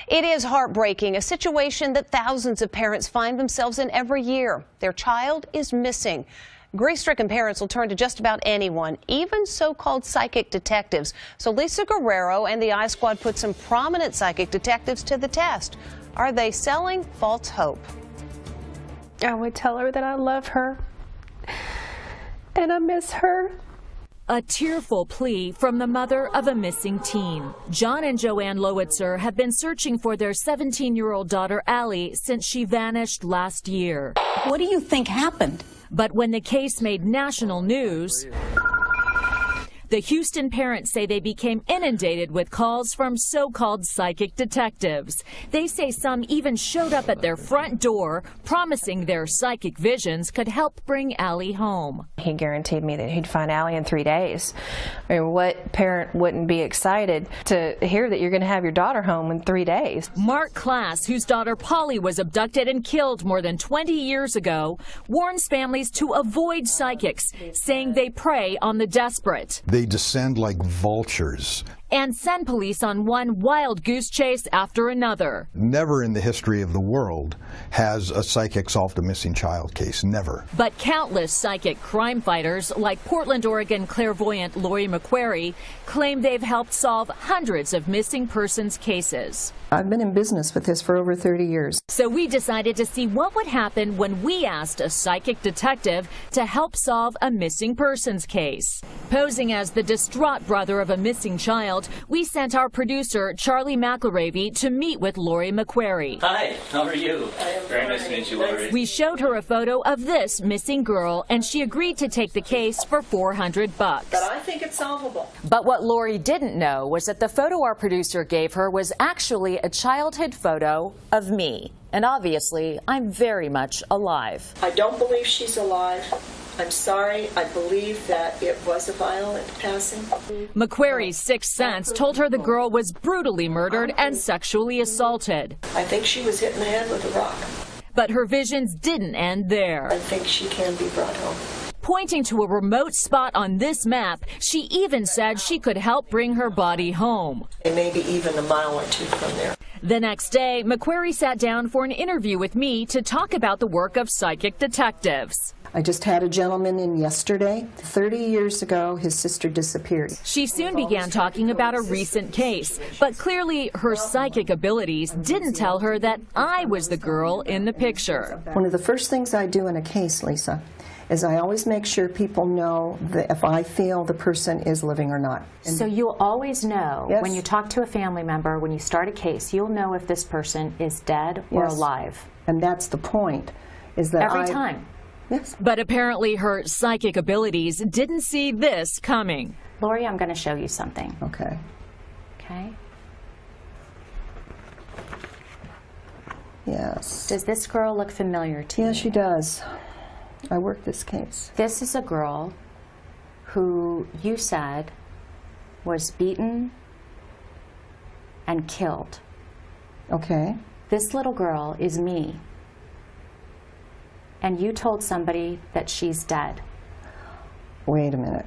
It is heartbreaking, a situation that thousands of parents find themselves in every year. Their child is missing. Grief-stricken parents will turn to just about anyone, even so-called psychic detectives. So Lisa Guerrero and the I-Squad put some prominent psychic detectives to the test. Are they selling false hope? I would tell her that I love her and I miss her. A tearful plea from the mother of a missing teen. John and Joanne Lowitzer have been searching for their 17-year-old daughter, Allie, since she vanished last year. What do you think happened? But when the case made national news, the Houston parents say they became inundated with calls from so-called psychic detectives. They say some even showed up at their front door, promising their psychic visions could help bring Allie home. He guaranteed me that he'd find Allie in 3 days. I mean, what parent wouldn't be excited to hear that you're going to have your daughter home in 3 days? Mark Klass, whose daughter Polly was abducted and killed more than 20 years ago, warns families to avoid psychics, saying they prey on the desperate. They descend like vultures. And send police on one wild goose chase after another. Never in the history of the world has a psychic solved a missing child case. Never. But countless psychic crime fighters, like Portland, Oregon clairvoyant Lori McQuarrie, claim they've helped solve hundreds of missing persons cases. I've been in business with this for over 30 years. So we decided to see what would happen when we asked a psychic detective to help solve a missing persons case. Posing as the distraught brother of a missing child, we sent our producer, Charlie McElravy, to meet with Lori McQuarrie. Hi, how are you? Very nice to meet you, Lori. We showed her a photo of this missing girl, and she agreed to take the case for $400. But I think it's solvable. But what Lori didn't know was that the photo our producer gave her was actually a childhood photo of me. And obviously, I'm very much alive. I don't believe she's alive. I'm sorry, I believe that it was a violent passing. McQuarrie's sixth sense told her the girl was brutally murdered and sexually assaulted. I think she was hit in the head with a rock. But her visions didn't end there. I think she can be brought home. Pointing to a remote spot on this map, she even said she could help bring her body home. And maybe even a mile or two from there. The next day, McQuarrie sat down for an interview with me to talk about the work of psychic detectives. I just had a gentleman in yesterday. 30 years ago, his sister disappeared. She soon began talking about a recent case, but clearly her psychic abilities didn't tell her that I was the girl in the picture. One of the first things I do in a case, Lisa, is I always make sure people know that if I feel the person is living or not. So you'll always know, yes, when you talk to a family member, when you start a case, you'll know if this person is dead or yes, alive. And that's the point, is that every time. Yes. But apparently her psychic abilities didn't see this coming. Lori, I'm going to show you something. Okay. Okay. Yes. Does this girl look familiar to you? Yes, she does. I worked this case. This is a girl who you said was beaten and killed. Okay. This little girl is me. And you told somebody that she's dead. Wait a minute.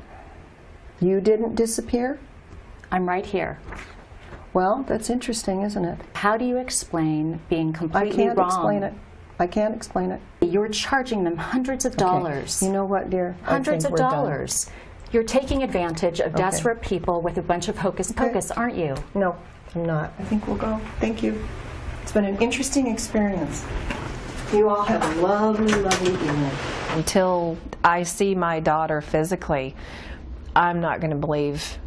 You didn't disappear? I'm right here. Well, that's interesting, isn't it? How do you explain being completely wrong? I can't explain it. I can't explain it. You're charging them hundreds of dollars. You know what, dear? Hundreds of dollars. You're taking advantage of desperate people with a bunch of hocus pocus, aren't you? No, I'm not. I think we'll go. Thank you. It's been an interesting experience. You all have a lovely, lovely evening. Until I see my daughter physically, I'm not going to believe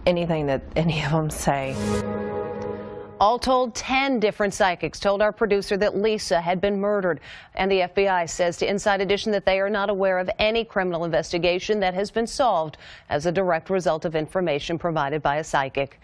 anything that any of them say. All told, 10 different psychics told our producer that Lisa had been murdered. And the FBI says to Inside Edition that they are not aware of any criminal investigation that has been solved as a direct result of information provided by a psychic.